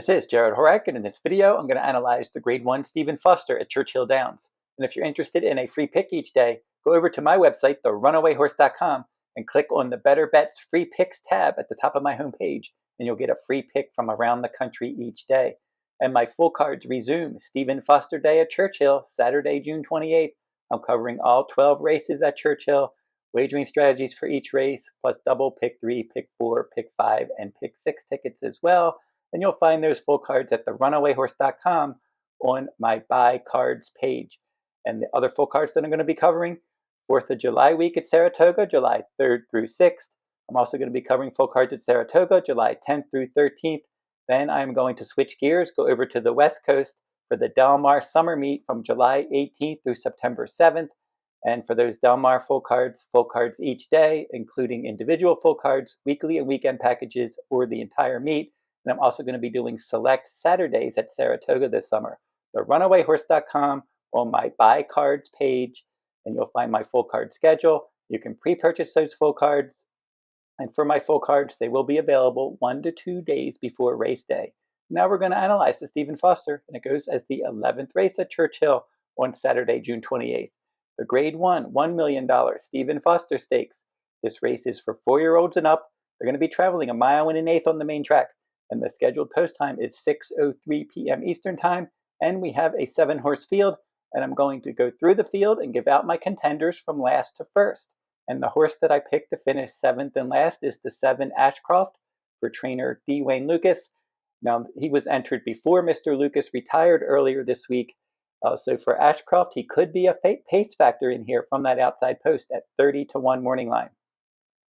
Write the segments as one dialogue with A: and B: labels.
A: This is Jarrod Horak, and in this video, I'm going to analyze the Grade 1 Stephen Foster at Churchill Downs. And if you're interested in a free pick each day, go over to my website, therunawayhorse.com, and click on the Better Bets Free Picks tab at the top of my homepage, and you'll get a free pick from around the country each day. And my full cards resume Stephen Foster Day at Churchill, Saturday, June 28th. I'm covering all 12 races at Churchill, wagering strategies for each race, plus double pick 3, pick 4, pick 5, and pick 6 tickets as well. And you'll find those full cards at therunawayhorse.com on my buy cards page. And the other full cards that I'm going to be covering, 4th of July week at Saratoga, July 3rd through 6th. I'm also going to be covering full cards at Saratoga, July 10th through 13th. Then I'm going to switch gears, go over to the West Coast for the Del Mar Summer Meet from July 18th through September 7th. And for those Del Mar full cards each day, including individual full cards, weekly and weekend packages, or the entire meet. And I'm also going to be doing select Saturdays at Saratoga this summer. So runawayhorse.com on my buy cards page, and you'll find my full card schedule. You can pre-purchase those full cards. And for my full cards, they will be available 1 to 2 days before race day. Now we're going to analyze the Stephen Foster, and it goes as the 11th race at Churchill on Saturday, June 28th. The Grade 1 $1 million Stephen Foster Stakes. This race is for 4-year-olds and up. They're going to be traveling 1 1/8 miles on the main track. And the scheduled post time is 6:03 p.m. Eastern Time, and we have a 7-horse field, and I'm going to go through the field and give out my contenders from last to first. And the horse that I picked to finish 7th and last is the 7 Ashcroft for trainer D. Wayne Lucas. Now, he was entered before Mr. Lucas retired earlier this week, so for Ashcroft, he could be a pace factor in here from that outside post at 30-1 morning line.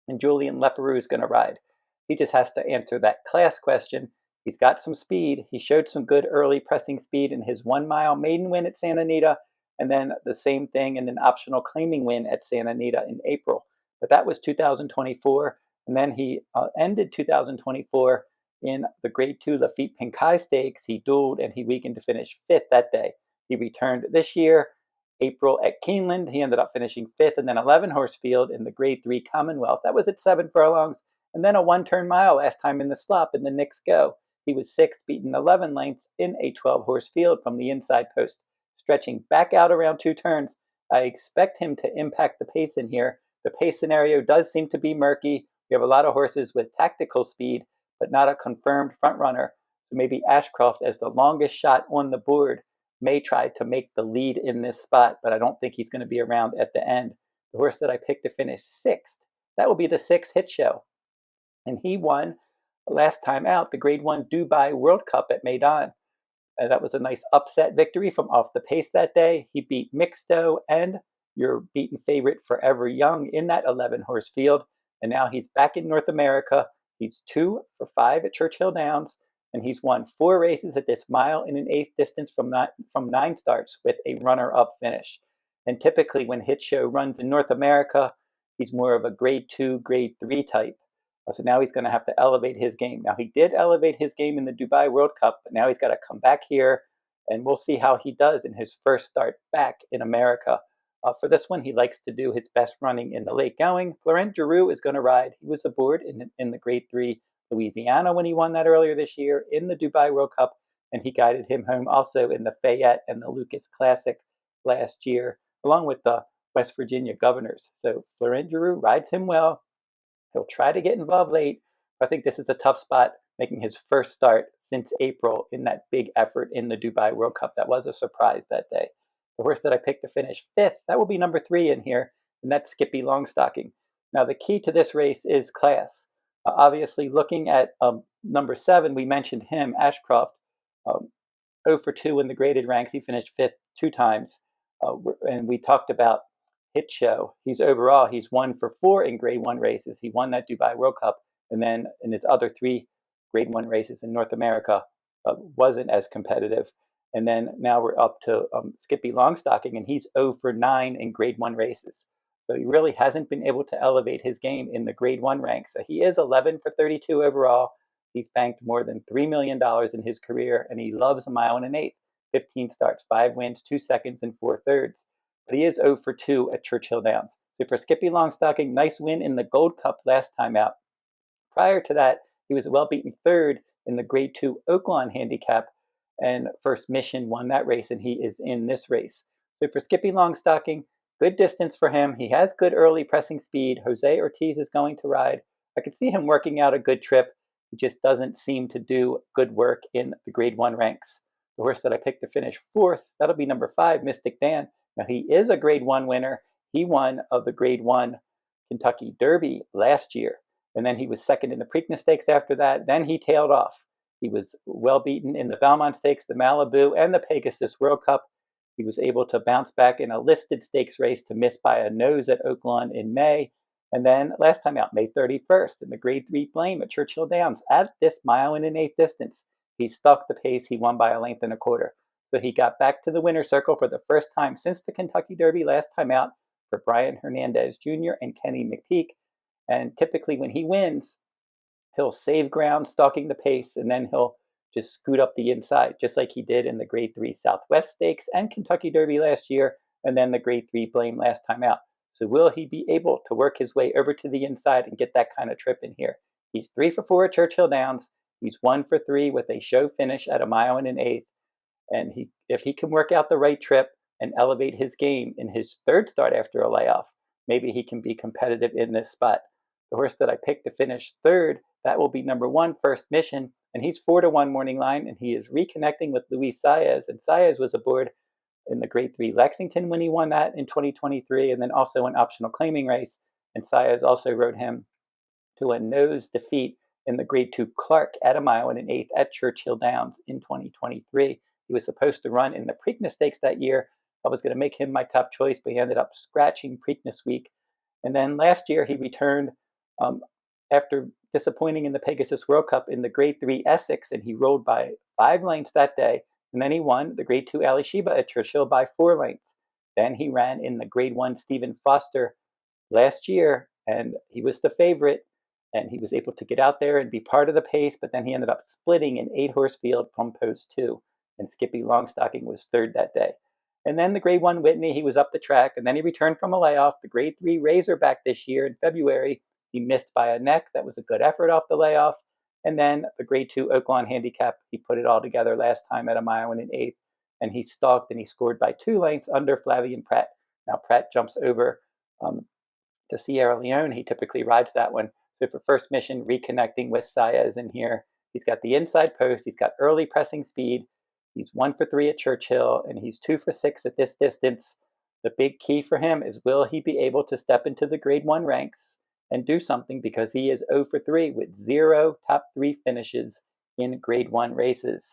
A: And Julian Leparoux is going to ride. He just has to answer that class question. He's got some speed. He showed some good early pressing speed in his 1-mile maiden win at Santa Anita, and then the same thing in an optional claiming win at Santa Anita in April. But that was 2024, and then he ended 2024 in the Grade 2 Lafitte Pinkai Stakes. He dueled, and he weakened to finish 5th that day. He returned this year, April at Keeneland. He ended up finishing 5th, and then 11-horse field in the Grade 3 Commonwealth. That was at 7 furlongs. And then a 1-turn mile last time in the slop in the Knicks Go. He was 6th, beaten 11 lengths in a 12-horse field from the inside post. Stretching back out around 2 turns, I expect him to impact the pace in here. The pace scenario does seem to be murky. We have a lot of horses with tactical speed, but not a confirmed front runner. So maybe Ashcroft, as the longest shot on the board, may try to make the lead in this spot, but I don't think he's going to be around at the end. The horse that I picked to finish 6th, that will be the 6 Hit Show. And he won last time out the Grade 1 Dubai World Cup at Maidan. That was a nice upset victory from off the pace that day. He beat Mixto and your beaten favorite Forever Young in that 11-horse field. And now he's back in North America. He's 2 for 5 at Churchill Downs, and he's won 4 races at this 1 1/8 distance from 9 starts with a runner-up finish. And typically when Hit Show runs in North America, he's more of a Grade 2, Grade 3 type. So now he's going to have to elevate his game. Now, he did elevate his game in the Dubai World Cup, but now he's got to come back here, and we'll see how he does in his first start back in America. For this one, he likes to do his best running in the late going. Florent Geroux is going to ride. He was aboard in the Grade 3 Louisiana when he won that earlier this year in the Dubai World Cup, and he guided him home also in the Fayette and the Lucas Classic last year, along with the West Virginia Governors. So Florent Geroux rides him well. He'll try to get involved late, but I think this is a tough spot, making his first start since April in that big effort in the Dubai World Cup. That was a surprise that day. The horse that I picked to finish 5th, that will be number 3 in here, and that's Skippylongstocking. Now, the key to this race is class. Obviously, looking at number 7, we mentioned him, Ashcroft, 0 for 2 in the graded ranks. He finished 5th 2 times, and we talked about Hit Show. He's 1 for 4 in Grade 1 races. He won that Dubai World Cup, and then in his other 3 Grade 1 races in North America, wasn't as competitive. And then now we're up to Skippylongstocking, and he's 0 for 9 in Grade 1 races. So he really hasn't been able to elevate his game in the Grade 1 ranks. So he is 11 for 32 overall. He's banked more than $3 million in his career, and he loves 1 1/8 miles, 15 starts, 5 wins, 2 seconds, and 4 thirds. But he is 0 for 2 at Churchill Downs. So for Skippylongstocking, nice win in the Gold Cup last time out. Prior to that, he was a well-beaten 3rd in the Grade 2 Oaklawn handicap, and First Mission won that race, and he is in this race. So for Skippylongstocking, good distance for him. He has good early pressing speed. Jose Ortiz is going to ride. I could see him working out a good trip. He just doesn't seem to do good work in the Grade 1 ranks. The horse that I picked to finish fourth, that'll be number 5, Mystik Dan. Now, he is a Grade 1 winner. He won of the Grade 1 Kentucky Derby last year, and then he was second in the Preakness Stakes after that. Then he tailed off. He was well beaten in the Belmont Stakes, the Malibu, and the Pegasus World Cup. He was able to bounce back in a listed stakes race to miss by a nose at Oaklawn in May. And then last time out, May 31st, in the Grade 3 Blame at Churchill Downs, at this 1.125 mile distance, he stalked the pace. He won by 1.25 lengths. So he got back to the winner's circle for the first time since the Kentucky Derby last time out for Brian Hernandez Jr. and Kenny McPeak. And typically when he wins, he'll save ground stalking the pace, and then he'll just scoot up the inside, just like he did in the Grade 3 Southwest Stakes and Kentucky Derby last year, and then the Grade 3 Blame last time out. So will he be able to work his way over to the inside and get that kind of trip in here? He's 3 for 4 at Churchill Downs. He's 1 for 3 with a show finish at 1.125 miles. And if he can work out the right trip and elevate his game in his third start after a layoff, maybe he can be competitive in this spot. The horse that I picked to finish third, that will be number 1, First Mission, and he's 4-1 morning line, and he is reconnecting with Luis Saez. And Saez was aboard in the Grade 3 Lexington when he won that in 2023, and then also an optional claiming race. And Saez also rode him to a nose defeat in the Grade 2 Clark at 1.125 miles at Churchill Downs in 2023. He was supposed to run in the Preakness Stakes that year. I was going to make him my top choice, but he ended up scratching Preakness week. And then last year he returned after disappointing in the Pegasus World Cup in the Grade 3 Essex, and he rode by 5 lengths that day. And then he won the Grade 2 Alysheba at Churchill by 4 lengths. Then he ran in the Grade 1 Stephen Foster last year, and he was the favorite, and he was able to get out there and be part of the pace, but then he ended up splitting an 8-horse field from post 2, and Skippylongstocking was third that day. And then the Grade 1 Whitney, he was up the track, and then he returned from a layoff. The Grade 3 Razorback this year in February, he missed by a neck. That was a good effort off the layoff. And then the Grade 2 Oaklawn handicap, he put it all together last time at 1.125 miles, and he stalked and he scored by 2 lengths under Flavien Prat. Now Prat jumps over to Sierra Leone. He typically rides that one. So for First Mission, reconnecting with Saez in here. He's got the inside post. He's got early pressing speed. He's 1 for 3 at Churchill, and he's 2 for 6 at this distance. The big key for him is, will he be able to step into the Grade 1 ranks and do something, because he is 0 for 3 with 0 top 3 finishes in Grade 1 races.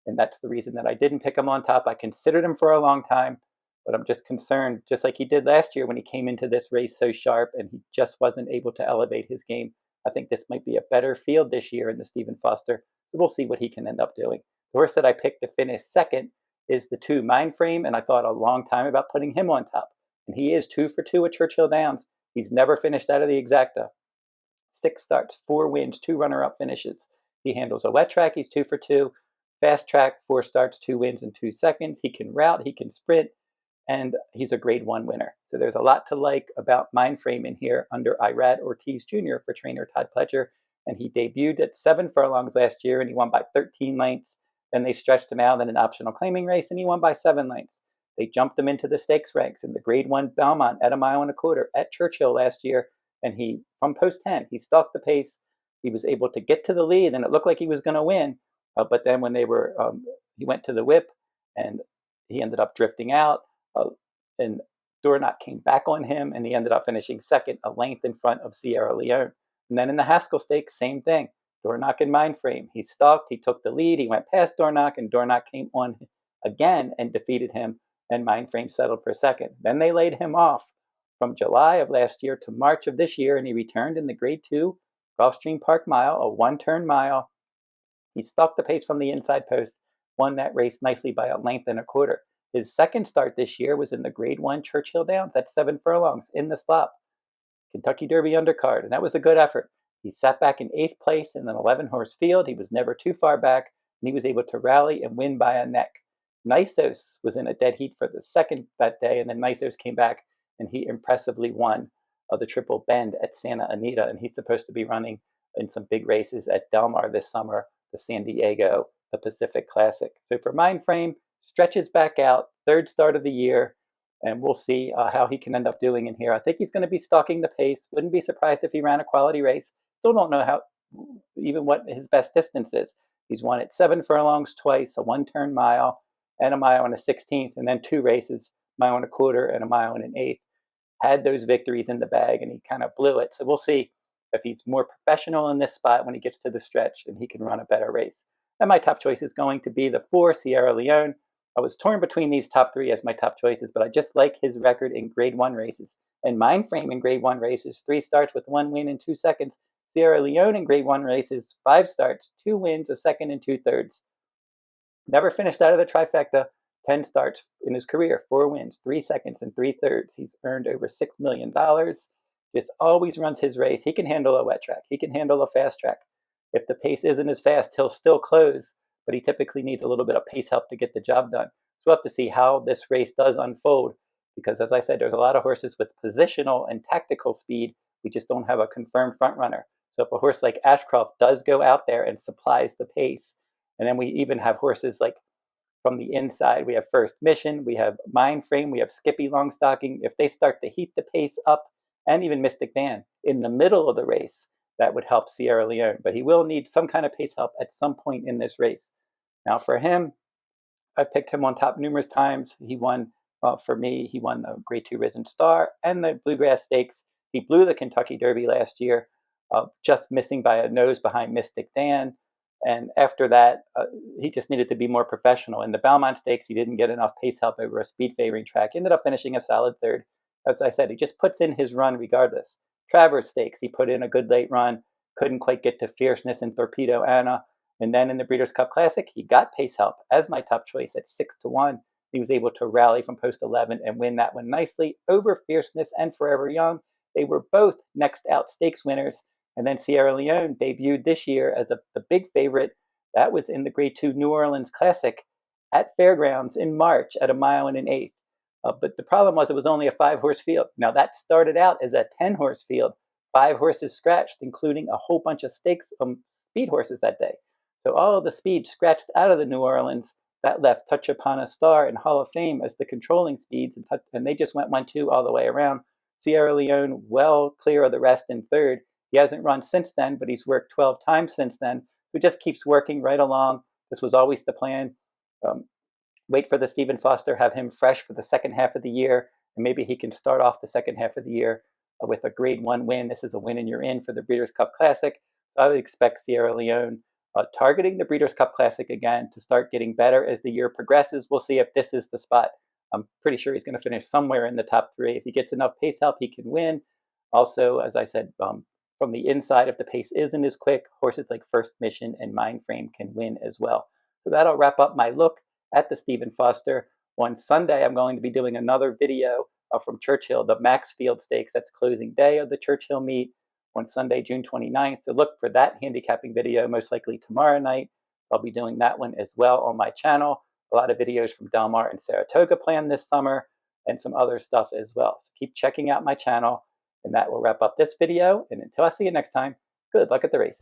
A: And that's the reason that I didn't pick him on top. I considered him for a long time, but I'm just concerned, just like he did last year when he came into this race so sharp and he just wasn't able to elevate his game. I think this might be a better field this year in the Stephen Foster. So we'll see what he can end up doing. The horse that I picked to finish second is the 2 Mindframe, and I thought a long time about putting him on top. And he is 2 for 2 at Churchill Downs. He's never finished out of the exacta. 6 starts, 4 wins, 2 runner-up finishes. He handles a wet track, he's 2 for 2. Fast track, 4 starts, 2 wins, and 2 seconds. He can route, he can sprint, and he's a Grade 1 winner. So there's a lot to like about Mindframe in here under Jarrod Ortiz Jr. for trainer Todd Pletcher. And he debuted at 7 furlongs last year, and he won by 13 lengths. Then they stretched him out in an optional claiming race, and he won by 7 lengths. They jumped him into the stakes ranks in the Grade 1 Belmont at 1.25 miles at Churchill last year, and he, from post 10, he stalked the pace. He was able to get to the lead, and it looked like he was going to win. But then when he went to the whip, and he ended up drifting out, and Dornoch came back on him, and he ended up finishing second, a length in front of Sierra Leone. And then in the Haskell Stakes, same thing. Dornoch and Mindframe. He stalked, he took the lead, he went past Dornoch, and Dornoch came on again and defeated him, and Mindframe settled for second. Then they laid him off from July of last year to March of this year, and he returned in the Grade 2 Gulfstream Park Mile, a 1-turn mile. He stalked the pace from the inside post, won that race nicely by 1.25 lengths. His second start this year was in the Grade 1 Churchill Downs at 7 furlongs in the slop. Kentucky Derby undercard, and that was a good effort. He sat back in 8th place in an 11-horse field. He was never too far back, and he was able to rally and win by a neck. Nisos was in a dead heat for the second that day, and then Nisos came back, and he impressively won the Triple Bend at Santa Anita, and he's supposed to be running in some big races at Del Mar this summer. the San Diego, the Pacific Classic. So for Mindframe, stretches back out, third start of the year, and we'll see how he can end up doing in here. I think he's going to be stalking the pace. Wouldn't be surprised if he ran a quality race. Still don't know how, even what his best distance is. He's won it 7 furlongs twice, a 1-turn mile, and a mile and a 16th, and then 2 races, mile and a quarter and a mile and an eighth. Had those victories in the bag, and he kind of blew it. So we'll see if he's more professional in this spot when he gets to the stretch and he can run a better race. And my top choice is going to be the 4, Sierra Leone. I was torn between these top 3 as my top choices, but I just like his record in Grade 1 races. And Mindframe in Grade 1 races, 3 starts with 1 win in 2 seconds. Sierra Leone in Grade 1 races, 5 starts, 2 wins, a second and 2/3. Never finished out of the trifecta, 10 starts in his career, 4 wins, 3 seconds and 3/3. He's earned over $6 million. Just always runs his race. He can handle a wet track. He can handle a fast track. If the pace isn't as fast, he'll still close, but he typically needs a little bit of pace help to get the job done. So we'll have to see how this race does unfold, because as I said, there's a lot of horses with positional and tactical speed. We just don't have a confirmed front runner. So if a horse like Ashcroft does go out there and supplies the pace, and then we even have horses like from the inside, we have First Mission, we have Mindframe, we have Skippylongstocking. If they start to heat the pace up, and even Mystik in the middle of the race, that would help Sierra Leone. But he will need some kind of pace help at some point in this race. Now for him, I've picked him on top numerous times. He won, for me, he won the Grade 2 Risen Star and the Bluegrass Stakes. He blew the Kentucky Derby last year, just missing by a nose behind Mystik. And after that, he just needed to be more professional. In the Belmont Stakes, he didn't get enough pace help over a speed favoring track. He ended up finishing a solid 3rd. As I said, he just puts in his run regardless. Travers Stakes, he put in a good late run, couldn't quite get to Fierceness and Torpedo Anna. And then in the Breeders' Cup Classic, he got pace help as my top choice at 6-1. He was able to rally from post 11 and win that one nicely over Fierceness and Forever Young. They were both next out stakes winners. And then Sierra Leone debuted this year as the big favorite. That was in the Grade 2 New Orleans Classic at Fairgrounds in March at a mile and an eighth. But the problem was it was only a 5-horse field. Now that started out as a 10-horse field, 5 horses scratched, including a whole bunch of stakes speed horses that day. So all of the speed scratched out of the New Orleans. That left Touch Upon a Star and Hall of Fame as the controlling speeds, and they just went 1-2 all the way around. Sierra Leone well clear of the rest in 3rd. He hasn't run since then, but he's worked 12 times since then. So just keeps working right along. This was always the plan. Wait for the Stephen Foster, have him fresh for the second half of the year, and maybe he can start off the second half of the year with a Grade 1 win. This is a win and you're in for the Breeders' Cup Classic. So I would expect Sierra Leone targeting the Breeders' Cup Classic again to start getting better as the year progresses. We'll see if this is the spot. I'm pretty sure he's going to finish somewhere in the top 3. If he gets enough pace help, he can win. Also, as I said, from the inside, if the pace isn't as quick, horses like First Mission and Mindframe can win as well. So that'll wrap up my look at the Stephen Foster. On Sunday, I'm going to be doing another video from Churchill, the Maxfield Stakes. That's closing day of the Churchill meet on Sunday, June 29th. So look for that handicapping video most likely tomorrow night. I'll be doing that one as well on my channel. A lot of videos from Del Mar and Saratoga planned this summer and some other stuff as well. So keep checking out my channel, and that will wrap up this video. And until I see you next time, good luck at the race.